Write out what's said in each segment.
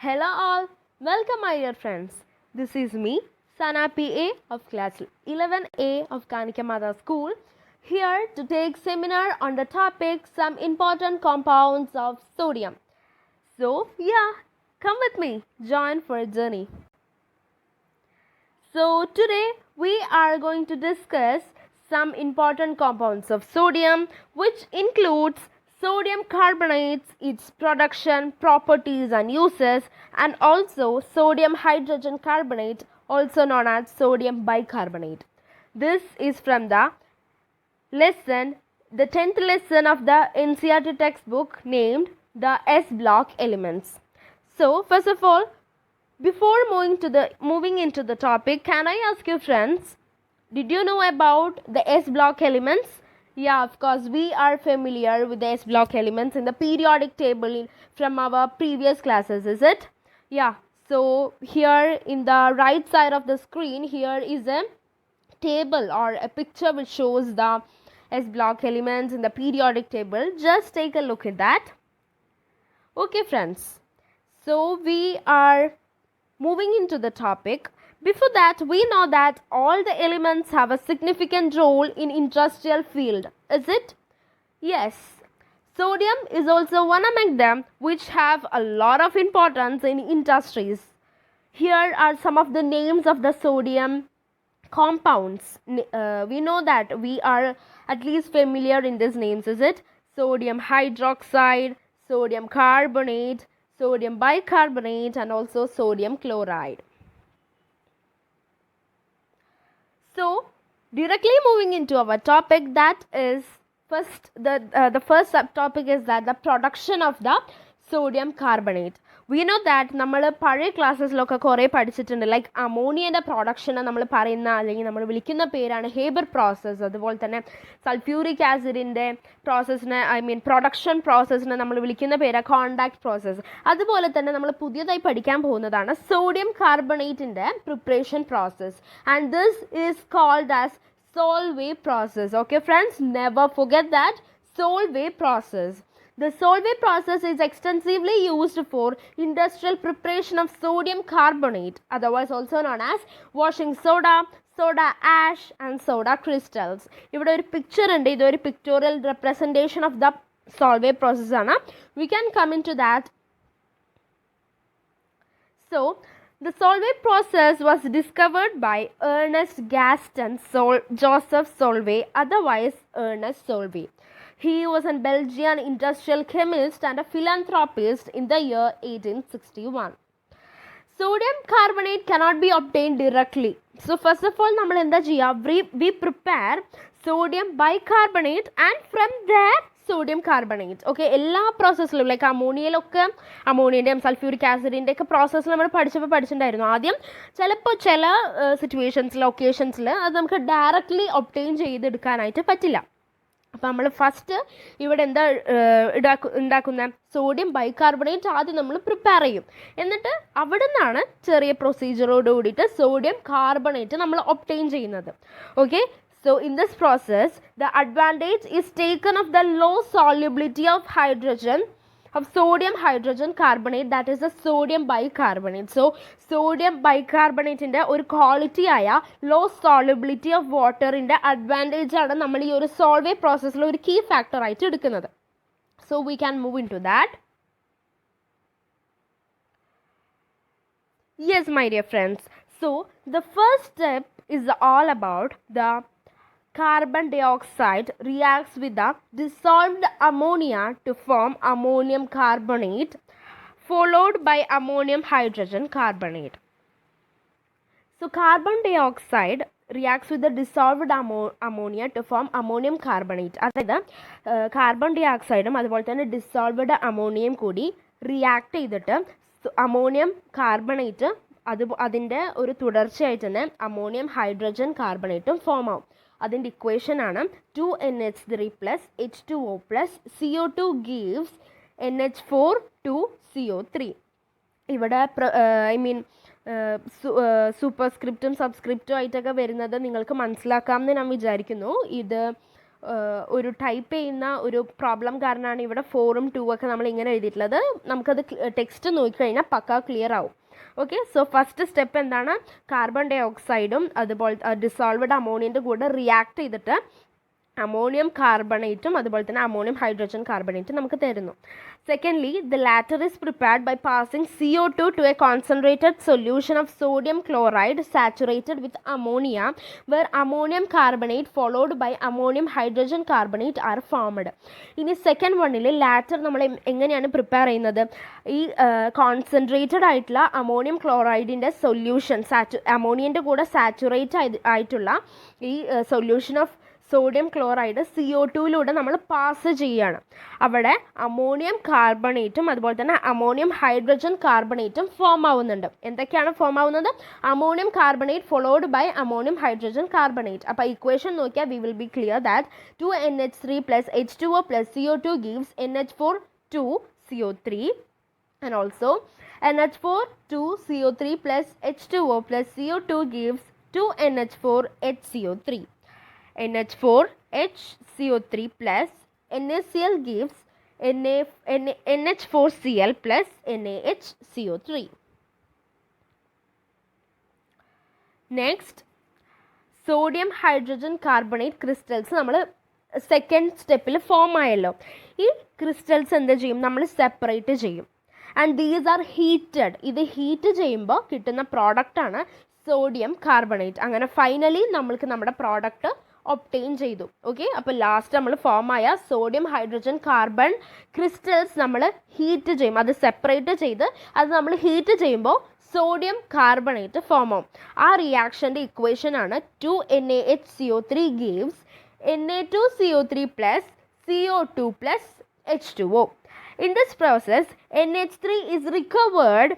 Hello all, welcome my dear friends. This is me, Sana PA of class 11A of Kanikamada School, here to take seminar on the topic some important compounds of sodium. So come with me, join for a journey. So today we are going to discuss some important compounds of sodium, which includes sodium carbonates, its production, properties and uses, and also sodium hydrogen carbonate, also known as sodium bicarbonate. This is from the 10th lesson of the NCERT textbook named the S block elements. So first of all, before moving into the topic, can I ask you friends, did you know about the S block elements? Yeah, of course, we are familiar with the S block elements in the periodic table from our previous classes, is it? Yeah, so here in the right side of the screen, here is a table or a picture which shows the S block elements in the periodic table. Just take a look at that. Okay friends, so we are moving into the topic. Before that, we know that all the elements have a significant role in industrial field, is it? Yes. Sodium is also one among them which have a lot of importance in industries. Here are some of the names of the sodium compounds. We know that we are at least familiar in these names, is it? Sodium hydroxide, sodium carbonate, sodium bicarbonate, and also sodium chloride. So directly moving into our topic, that is the first subtopic is that the production of the sodium carbonate. We know that നമ്മൾ പഴയ ക്ലാസ്സസിലൊക്കെ കുറേ പഠിച്ചിട്ടുണ്ട്. Like അമോണിയൻ്റെ പ്രൊഡക്ഷനെ നമ്മൾ പറയുന്ന അല്ലെങ്കിൽ നമ്മൾ വിളിക്കുന്ന പേരാണ് ഹേബർ പ്രോസസ്സ്. അതുപോലെ തന്നെ സൾഫ്യൂറിക് ആസിഡിൻ്റെ പ്രോസസ്സിനെ പ്രൊഡക്ഷൻ പ്രോസസ്സിനെ നമ്മൾ വിളിക്കുന്ന പേരാണ് കോണ്ടാക്ട് പ്രോസസ്സ്. അതുപോലെ തന്നെ നമ്മൾ പുതിയതായി പഠിക്കാൻ പോകുന്നതാണ് സോഡിയം കാർബണേറ്റിൻ്റെ preparation process. And this is called as Solvay process. Okay friends, never forget that Solvay process. The Solvay process is extensively used for industrial preparation of sodium carbonate, otherwise also known as washing soda, soda ash and soda crystals. ഇവിടെ ഒരു picture ഉണ്ട്. ഇതൊരു pictorial representation of the Solvay process ആണ്. We can come into that. So the Solvay process was discovered by Ernest Gaston Joseph Solvay, otherwise Ernest Solvay. He was a Belgian industrial chemist and a philanthropist in the year 1861. Sodium carbonate cannot be obtained directly. So first of all, we prepare sodium bicarbonate and from there sodium carbonate. Okay, എല്ലാ പ്രോസസ്സിലും like അമോണിയയിലൊക്കെ അമോണിയൻ്റെയും sulphuric ആസിഡിൻ്റെ ഒക്കെ പ്രോസസ്സിൽ നമ്മൾ പഠിച്ചിട്ടുണ്ടായിരുന്നു. ആദ്യം ചിലപ്പോൾ ചില സിറ്റുവേഷൻസിൽ ഒക്കേഷൻസിൽ അത് നമുക്ക് ഡയറക്റ്റ്ലി ഒബ്റ്റെയിൻ ചെയ്തെടുക്കാനായിട്ട് പറ്റില്ല. അപ്പോൾ നമ്മൾ ഫസ്റ്റ് ഇവിടെ എന്താ ഉണ്ടാക്കുന്ന സോഡിയം ബൈകാർബണേറ്റ് ആദ്യം നമ്മൾ പ്രിപ്പയർ ചെയ്യും. എന്നിട്ട് അവിടെ നിന്നാണ് ചെറിയ പ്രൊസീജിയറോട് കൂടിയിട്ട് സോഡിയം കാർബണേറ്റ് നമ്മൾ ഒബ്റ്റെയിൻ ചെയ്യുന്നത്. Okay, so in this process the advantage is taken of the low solubility of sodium hydrogen carbonate, that is the sodium bicarbonate. So sodium bicarbonate inde ഒരു ക്വാളിറ്റി ആയ low solubility of water ന്റെ advantage ആണ് നമ്മൾ ഈ ഒരു Solvay processൽ ഒരു key factor ആയിട്ട് എടുക്കുന്നത്. So we can move into that. Yes my dear friends, so the first step is all about the carbon dioxide reacts with the dissolved ammonia to form ammonium carbonate, followed by ammonium hydrogen carbonate. So carbon dioxide reacts with the dissolved ammonia to form ammonium carbonate. അതായത് carbon dye ഓക്സൈഡും അതുപോലെ തന്നെ dissolved അമോണിയയും കൂടി react ചെയ്തിട്ട് ammonium carbonate അതിൻ്റെ ഒരു തുടർച്ചയായിട്ട് തന്നെ ammonium hydrogen കാർബണേറ്റും form ആവും. അതിൻ്റെ ഇക്വേഷൻ ആണ് 2NH3 plus H2O plus CO2 gives NH4 2 CO3. ഇവിടെ സൂപ്പർ സ്ക്രിപ്റ്റും സബ്സ്ക്രിപ്റ്റും ആയിട്ടൊക്കെ വരുന്നത് നിങ്ങൾക്ക് മനസ്സിലാക്കാമെന്ന് ഞാൻ വിചാരിക്കുന്നു. ഇത് ഒരു ടൈപ്പ് ചെയ്യുന്ന ഒരു പ്രോബ്ലം കാരണമാണ് ഇവിടെ 4ഉം 2 ഒക്കെ നമ്മൾ ഇങ്ങനെ എഴുതിയിട്ടുള്ളത്. നമുക്കത് ടെക്സ്റ്റ് നോക്കിക്കഴിഞ്ഞാൽ പക്ക ക്ലിയർ ആവും. ഓക്കെ, സോ ഫസ്റ്റ് സ്റ്റെപ്പ് എന്താണ്? കാർബൺ ഡൈ ഓക്സൈഡും അതുപോലെ ഡിസോൾവഡ് അമോണിയൻ്റെ കൂടെ റിയാക്ട് ചെയ്തിട്ട് അമോണിയം കാർബണേറ്റും അതുപോലെ തന്നെ അമോണിയം ഹൈഡ്രജൻ കാർബണേറ്റും നമുക്ക് തരുന്നു. Secondly, the latter is prepared by passing CO2 to a concentrated solution of sodium chloride saturated with ammonia where ammonium carbonate followed by ammonium hydrogen carbonate are formed. ഇനി second വണ്ണിൽ latter നമ്മൾ എങ്ങനെയാണ് prepare ചെയ്യുന്നത്? ഈ concentrated ആയിട്ടുള്ള ammonium ക്ലോറൈഡിൻ്റെ solution അമോണിയൻ്റെ കൂടെ saturate ആയിട്ടുള്ള ഈ solution of sodium chloride CO2 നമ്മൾ പാസ് ചെയ്യുകയാണ്. അവിടെ അമോണിയം കാർബണേറ്റും അതുപോലെ തന്നെ അമോണിയം ഹൈഡ്രജൻ കാർബണേറ്റും ഫോം ആവുന്നുണ്ട്. എന്തൊക്കെയാണ് ഫോം ആവുന്നത്? Ammonium carbonate followed by ammonium hydrogen carbonate. അപ്പോൾ ഇക്വേഷൻ നോക്കിയാൽ we will be clear that 2NH3 plus H2O plus CO2 gives NH4 2CO3 and also NH4 2CO3 plus H2O plus CO2 gives 2NH4 HCO3. NH4 HCO3 plus NaCl gives NH4Cl plus NaHCO3. Next, sodium hydrogen carbonate crystals നമ്മൾ second സ്റ്റെപ്പിൽ form ആയല്ലോ. ഈ crystals എന്ത് ചെയ്യും? നമ്മൾ separate ചെയ്യും. And these are heated. ഇത് heat ചെയ്യുമ്പോൾ കിട്ടുന്ന പ്രോഡക്റ്റാണ് സോഡിയം കാർബണേറ്റ്. അങ്ങനെ ഫൈനലി നമ്മൾക്ക് നമ്മുടെ പ്രോഡക്റ്റ് ഒപ്റ്റെയിൻ ചെയ്തു. ഓക്കെ, അപ്പോൾ ലാസ്റ്റ് നമ്മൾ ഫോം ആയ സോഡിയം ഹൈഡ്രജൻ കാർബൺ ക്രിസ്റ്റൽസ് നമ്മൾ ഹീറ്റ് ചെയ്യും. അത് സെപ്പറേറ്റ് ചെയ്ത് അത് നമ്മൾ ഹീറ്റ് ചെയ്യുമ്പോൾ സോഡിയം കാർബണേറ്റ് ഫോം ആവും. ആ റിയാക്ഷൻ്റെ ഇക്വേഷൻ ആണ് 2NaHCO3 gives Na2CO3 plus CO2 plus H2O. In this process, NH3 is recovered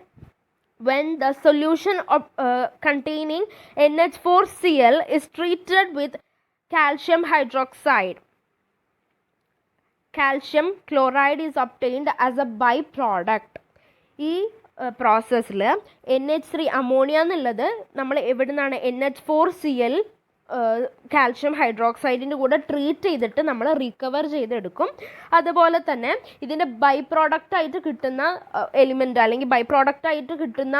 when the solution of, containing NH4Cl is treated with calcium hydroxide. Calcium chloride is obtained as a byproduct. ഈ പ്രോസസ്സിൽ NH3 ammonia എന്നുള്ളത് നമ്മൾ എവിടെ നിന്നാണ് NH4Cl calcium ഹൈഡ്രോക്സൈഡിൻ്റെ കൂടെ treat ചെയ്തിട്ട് നമ്മൾ recover ചെയ്തെടുക്കും. അതുപോലെ തന്നെ ഇതിൻ്റെ ബൈ പ്രോഡക്റ്റായിട്ട് കിട്ടുന്ന എലിമെൻ്റ് അല്ലെങ്കിൽ ബൈ പ്രോഡക്റ്റായിട്ട് കിട്ടുന്ന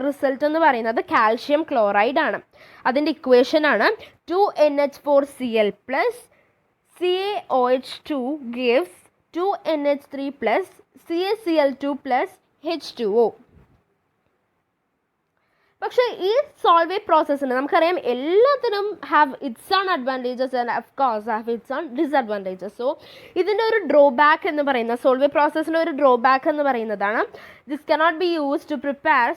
റിസൾട്ട് എന്ന് പറയുന്നത് കാൽഷ്യം ക്ലോറൈഡ് ആണ്. അതിൻ്റെ ഇക്വേഷനാണ് 2NH4Cl plus CaOH2 gives 2NH3 plus CaCl2 plus H2O. പക്ഷേ ഈ സോൾവേ പ്രോസസ്സിന് നമുക്കറിയാം എല്ലാത്തിനും have its on advantages and of course have its on disadvantages. So ഇതിൻ്റെ ഒരു ഡ്രോബാക്ക് എന്ന് പറയുന്നത്, സോൾവേ പ്രോസസ്സിൻ്റെ ഒരു ഡ്രോബാക്ക് എന്ന് പറയുന്നതാണ് this cannot be use to prepare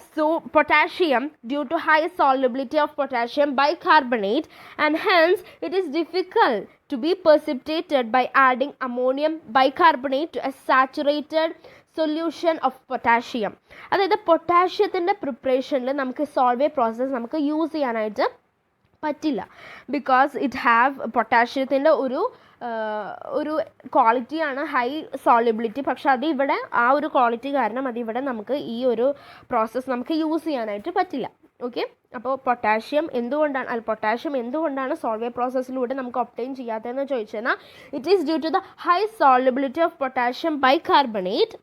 potassium due to high solubility of potassium bicarbonate and hence it is difficult to be precipitated by adding ammonium bicarbonate to a saturated solution of potassium. അതായത് പൊട്ടാഷ്യത്തിൻ്റെ പ്രിപ്പറേഷനിൽ നമുക്ക് Solvay process നമുക്ക് use ചെയ്യാനായിട്ട് പറ്റില്ല. Because it have പൊട്ടാഷ്യത്തിൻ്റെ ഒരു ക്വാളിറ്റിയാണ് high solubility. പക്ഷെ അത് ഇവിടെ ആ ഒരു ക്വാളിറ്റി കാരണം അതിവിടെ നമുക്ക് ഈ ഒരു പ്രോസസ്സ് നമുക്ക് യൂസ് ചെയ്യാനായിട്ട് പറ്റില്ല. ഓക്കെ, അപ്പോൾ പൊട്ടാഷ്യം എന്തുകൊണ്ടാണ് സോൾവേ പ്രോസസ്സിലൂടെ നമുക്ക് ഒപ്റ്റെയിൻ ചെയ്യാത്തതെന്ന് ചോദിച്ചു കഴിഞ്ഞാൽ it is due to the high solubility of potassium bicarbonate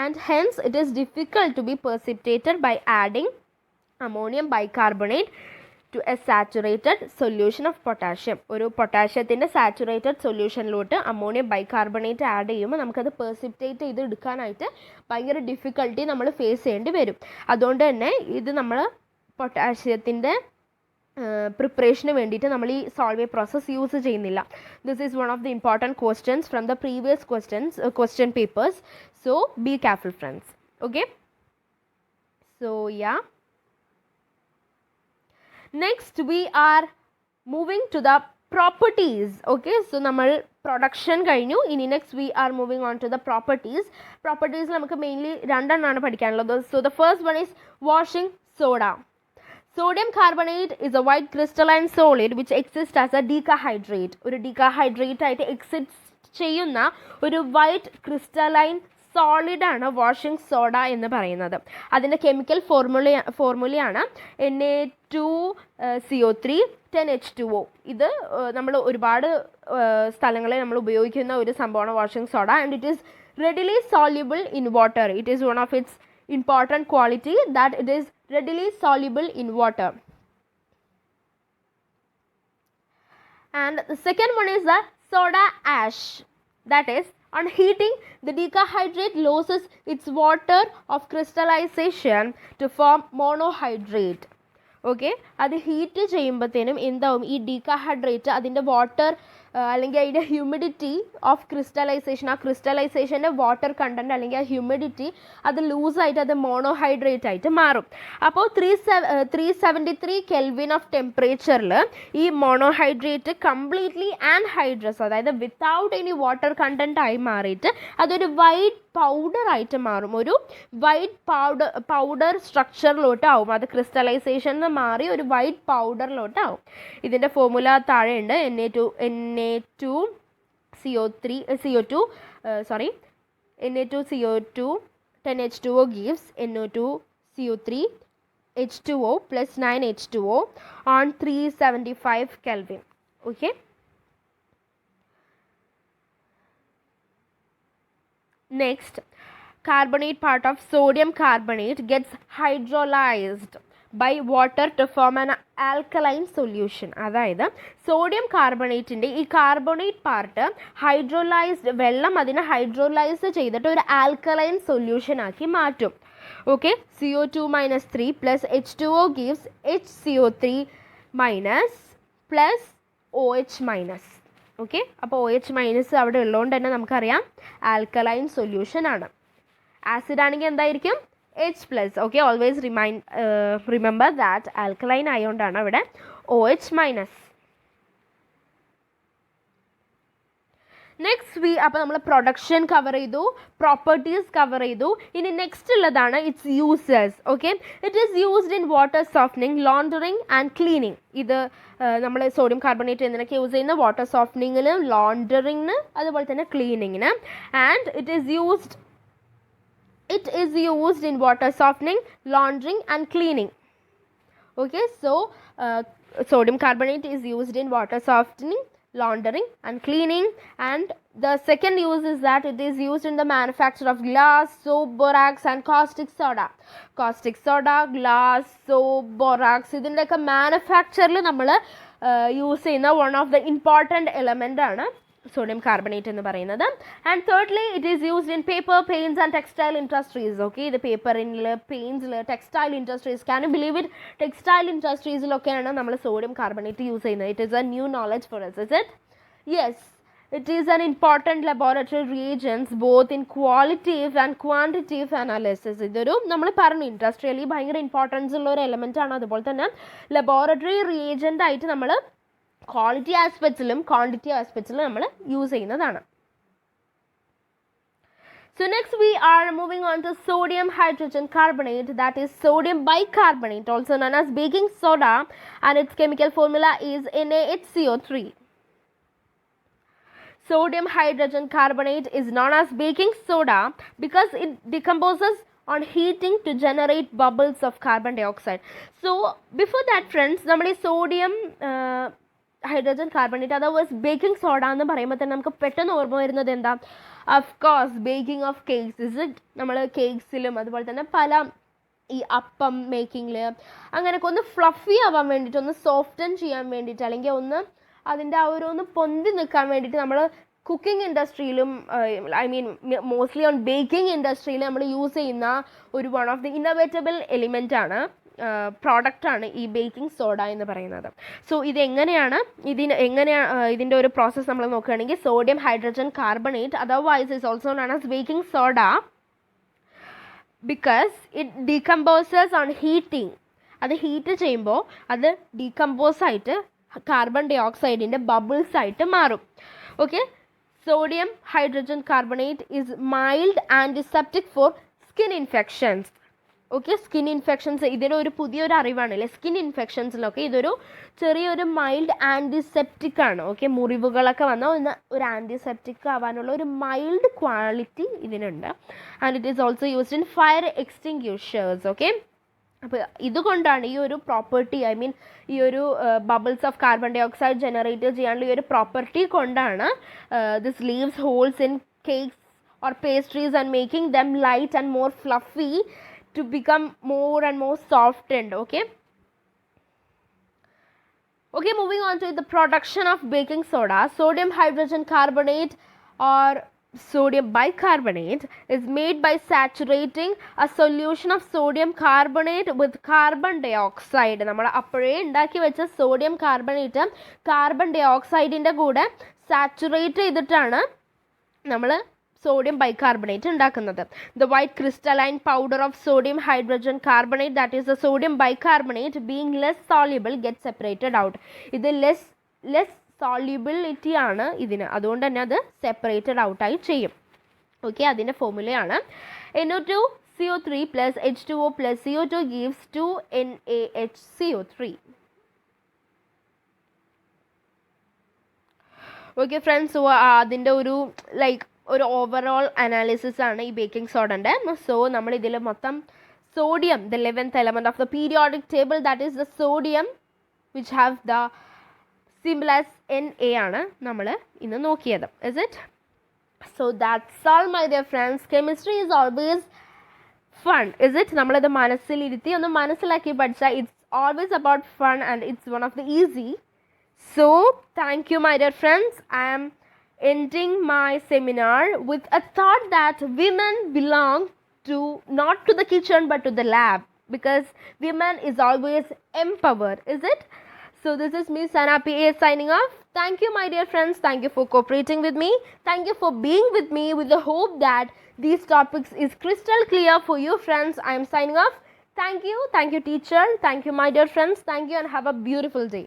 and hence it is difficult to be precipitated by adding ammonium bicarbonate to a saturated solution of potassium. ഒരു പൊട്ടാഷ്യത്തിൻ്റെ saturated സൊല്യൂഷനിലോട്ട് ammonium bicarbonate add ചെയ്യുമ്പോൾ നമുക്കത് പെർസിപ്പിറ്റേറ്റ് ചെയ്ത് എടുക്കാനായിട്ട് ഭയങ്കര difficulty നമ്മൾ face ചെയ്യേണ്ടി വരും. അതുകൊണ്ട് തന്നെ ഇത് നമ്മൾ പൊട്ടാഷ്യത്തിൻ്റെ പ്രിപ്പറേഷന് വേണ്ടിയിട്ട് നമ്മൾ ഈ സോൾവേ പ്രോസസ്സ് യൂസ് ചെയ്യുന്നില്ല. This is one of the important questions from the previous question papers. So be careful friends. Okay, so yeah, next we are moving to the properties. Okay, so നമ്മൾ production കഴിഞ്ഞു. ഇനി next we are moving on to the properties. Properties നമുക്ക് mainly രണ്ടെണ്ണമാണ് പഠിക്കാനുള്ളത്. So the first one is washing soda. Sodium carbonate is a white crystalline solid which exists as a decahydrate. ഒരു decahydrate ആയിട്ട് exist ചെയ്യുന്ന ഒരു white crystalline solid ആണ് washing soda എന്ന് പറയുന്നത്. അതിൻ്റെ കെമിക്കൽ ഫോർമുലയാണ് Na2CO3 10H2O. ഇത് നമ്മൾ ഒരുപാട് സ്ഥലങ്ങളിൽ നമ്മൾ ഉപയോഗിക്കുന്ന ഒരു സംഭവമാണ് washing soda. And it is readily soluble in water. It is one of its important quality that it is readily soluble in water. And the second one is the soda ash. That is, on heating, the decahydrate loses its water of crystallization to form monohydrate. Okay, അത് heat ചെയ്യുമ്പോഴത്തേനും എന്താവും, ഈ ഡീകാഹൈഡ്രേറ്റ് അതിൻ്റെ water അല്ലെങ്കിൽ അതിൻ്റെ humidity of crystallisation, ആ ക്രിസ്റ്റലൈസേഷൻ്റെ water content അല്ലെങ്കിൽ ആ humidity അത് ലൂസായിട്ട് അത് മോണോഹൈഡ്രേറ്റ് ആയിട്ട് മാറും. അപ്പോൾ 373 കെൽവിൻ ഓഫ് ടെമ്പറേച്ചറിൽ ഈ മോണോഹൈഡ്രേറ്റ് കംപ്ലീറ്റ്ലി ആൻഹൈഡ്രസ്, അതായത് വിത്തൗട്ട് എനി വാട്ടർ കണ്ടൻറ്റ് ആയി മാറിയിട്ട് അതൊരു വൈറ്റ് പൗഡർ ആയിട്ട് മാറും. ഒരു വൈറ്റ് പൗഡർ സ്ട്രക്ചറിലോട്ടാവും. അത് ക്രിസ്റ്റലൈസേഷനിൽ മാറി ഒരു വൈറ്റ് പൗഡറിലോട്ടാവും. ഇതിൻ്റെ formula താഴെയുണ്ട്. Na2CO2 10H2O gives NO2CO3 H2O plus 9H2O on 375 Kelvin. Okay. Next, carbonate part of sodium carbonate gets hydrolyzed by water to form an alkaline solution. അതായത് sodium കാർബണേറ്റിൻ്റെ ഈ carbonate part hydrolysed വെള്ളം അതിനെ hydrolyse ചെയ്തിട്ട് ഒരു alkaline solution ആക്കി മാറ്റും. Okay, CO2 - 3 plus H2O gives HCO3 minus plus OH minus. Okay, അപ്പോൾ OH minus അവിടെ ഉള്ളതുകൊണ്ട് തന്നെ നമുക്കറിയാം ആൽക്കലൈൻ സൊല്യൂഷൻ ആണ്. ആസിഡ് ആണെങ്കിൽ എന്തായിരിക്കും, H+. Okay, always remember that alkaline ആയതുകൊണ്ടാണ് അവിടെ OH മൈനസ്. നെക്സ്റ്റ് അപ്പോൾ നമ്മൾ പ്രൊഡക്ഷൻ കവർ ചെയ്തു, പ്രോപ്പർട്ടീസ് കവർ ചെയ്തു. ഇനി നെക്സ്റ്റ് ഉള്ളതാണ് its uses. Okay, it is used in water softening, laundering and cleaning. ഇത് നമ്മൾ സോഡിയം കാർബണേറ്റ് എന്തിനൊക്കെ യൂസ് ചെയ്യുന്ന, വാട്ടർ സോഫ്റ്റനിങ്ങിന്, ലോണ്ടറിങ്ങിന്, അതുപോലെ തന്നെ ക്ലീനിങ്ങിന്. And it is used in water softening, laundering and cleaning. Okay, so sodium carbonate is used in water softening, laundering and cleaning. And the second use is that it is used in the manufacture of glass, soap, borax and caustic soda. Caustic soda, glass, soap, borax, ഇതിൻ്റെയൊക്കെ മാനുഫാക്ചറിൽ നമ്മൾ use ചെയ്യുന്ന one of the important element ആണ് sodium carbonate എന്ന് പറയുന്നത്. And thirdly it is used in paper, paints and textile industries. Okay, ഇത് പേപ്പറിൽ, പെയിൻറ്റ്സിൽ, textile industries, can you believe it, textile ഇൻഡസ്ട്രീസിലൊക്കെയാണ് നമ്മൾ സോഡിയം കാർബണേറ്റ് യൂസ് ചെയ്യുന്നത്. It is a new knowledge for us, is it? Yes, it is an important laboratory reagents both in qualitative and quantitative analysis. ഇതൊരു നമ്മൾ പറഞ്ഞു industrially ഭയങ്കര importance ഉള്ള ഒരു element ആണ്. അതുപോലെ തന്നെ ലബോറട്ടറി റിയേജൻ്റ് ആയിട്ട് നമ്മൾ ക്വാളിറ്റി ആസ്പെക്ട്സിലും ക്വാണ്ടിറ്റി ആസ്പെക്ട്സിലും നമ്മൾ യൂസ് ചെയ്യുന്നതാണ്. So next we are moving on to sodium hydrogen carbonate, that is sodium bicarbonate, also known as baking soda, and its chemical formula is NaHCO3. Sodium hydrogen carbonate is known as baking soda because it decomposes on heating to generate bubbles of carbon dioxide. So before that friends, നമ്മൾ ഈ sodium hydrogen carbonate അഥവാ baking soda എന്ന് പറയുമ്പോൾ തന്നെ നമുക്ക് പെട്ടെന്ന് ഓർമ്മ വരുന്നത് എന്താ, of course baking of cakes. Is it, നമ്മൾ കേക്ക്സിലും അതുപോലെ തന്നെ പല ഈ അപ്പം മേക്കിങ്ങിൽ അങ്ങനെയൊക്കെ ഒന്ന് ഫ്ലഫി ആവാൻ വേണ്ടിയിട്ട്, ഒന്ന് സോഫ്റ്റൻ ചെയ്യാൻ വേണ്ടിയിട്ട്, അല്ലെങ്കിൽ ഒന്ന് അതിൻ്റെ ആ ഒരു ഒന്ന് പൊന്തി നിൽക്കാൻ വേണ്ടിയിട്ട് നമ്മൾ കുക്കിംഗ് ഇൻഡസ്ട്രിയിലും I mean mostly on baking ഇൻഡസ്ട്രിയിൽ നമ്മൾ യൂസ് ചെയ്യുന്ന ഒരു one of the inevitable element ആണ്, പ്രോഡക്റ്റാണ് ഈ ബേക്കിംഗ് സോഡ എന്ന് പറയുന്നത്. സോ ഇതെങ്ങനെയാണ് ഇതിൻ്റെ ഒരു പ്രോസസ്സ് നമ്മൾ നോക്കുകയാണെങ്കിൽ, sodium hydrogen carbonate otherwise is also known as baking soda because it decomposes on heating. അത് ഹീറ്റ് ചെയ്യുമ്പോൾ അത് ഡീകമ്പോസ് ആയിട്ട് കാർബൺ ഡൈ ഓക്സൈഡിൻ്റെ ബബിൾസ് ആയിട്ട് മാറും. Okay, sodium hydrogen carbonate is mild antiseptic for skin infections. Okay. Skin infections ഇതിനൊരു പുതിയൊരു അറിവാണല്ലേ. സ്കിൻ ഇൻഫെക്ഷൻസിലൊക്കെ ഇതൊരു ചെറിയൊരു മൈൽഡ് ആൻറ്റിസെപ്റ്റിക് ആണ്. ഓക്കെ, മുറിവുകളൊക്കെ വന്ന ഒരു ആൻറ്റിസെപ്റ്റിക് ആവാനുള്ള ഒരു മൈൽഡ് ക്വാളിറ്റി ഇതിനുണ്ട്. And it is also used in fire extinguishers. Okay, അപ്പോൾ ഇതുകൊണ്ടാണ് ഈ ഒരു പ്രോപ്പർട്ടി, ഐ മീൻ ഈ ഒരു bubbles of carbon dioxide generate ചെയ്യാനുള്ള ഈ ഒരു പ്രോപ്പർട്ടി കൊണ്ടാണ് this leaves holes in cakes or pastries and making them light and more fluffy to become more and more softened. Okay, moving on to the production of baking soda. Sodium hydrogen carbonate or sodium bicarbonate is made by saturating a solution of sodium carbonate with carbon dioxide. നമ്മൾ അപ്പോഴേ ഉണ്ടാക്കി വെച്ച sodium carbonate carbon ഡയോക്സൈഡിൻ്റെ കൂടെ saturate ചെയ്തിട്ടാണ് നമ്മൾ sodium bicarbonate ഉണ്ടാക്കുന്നത്. The white crystalline powder of sodium hydrogen carbonate, that is the sodium bicarbonate, being less soluble gets separated out. ഇത് less solubility ആണ് ഇതിന്, അതുകൊണ്ട് തന്നെ അത് സെപ്പറേറ്റഡ് ഔട്ടായി ചെയ്യും. ഓക്കെ, അതിൻ്റെ ഫോർമുലയാണ് NO2CO3 plus H2O plus CO2 gives 2NaHCO3. Okay friends, so അതിൻ്റെ ഒരു ഒരു ഓവറോൾ അനാലിസിസ് ആണ് ഈ ബേക്കിംഗ് സോഡൻ്റെ. സോ നമ്മൾ ഇതിൽ മൊത്തം sodium, the 11th element of the periodic table, that is the sodium which have the symbol as Na ആണ് നമ്മൾ ഇന്ന് നോക്കിയത്. Is it? So that's all my dear friends. Chemistry is always fun. Is it? നമ്മളത് മനസ്സിലിരുത്തി ഒന്ന് മനസ്സിലാക്കി പഠിച്ചാൽ it's always about fun and it's one of the easy. So thank you my dear friends. I am ending my seminar with a thought that women belong to not to the kitchen but to the lab, because women is always empowered. Is it? So this is me Sana PA signing off. Thank you my dear friends. Thank you for cooperating with me. Thank you for being with me with the hope that these topics is crystal clear for you friends. I am signing off. Thank you teacher. Thank you my dear friends. Thank you and have a beautiful day.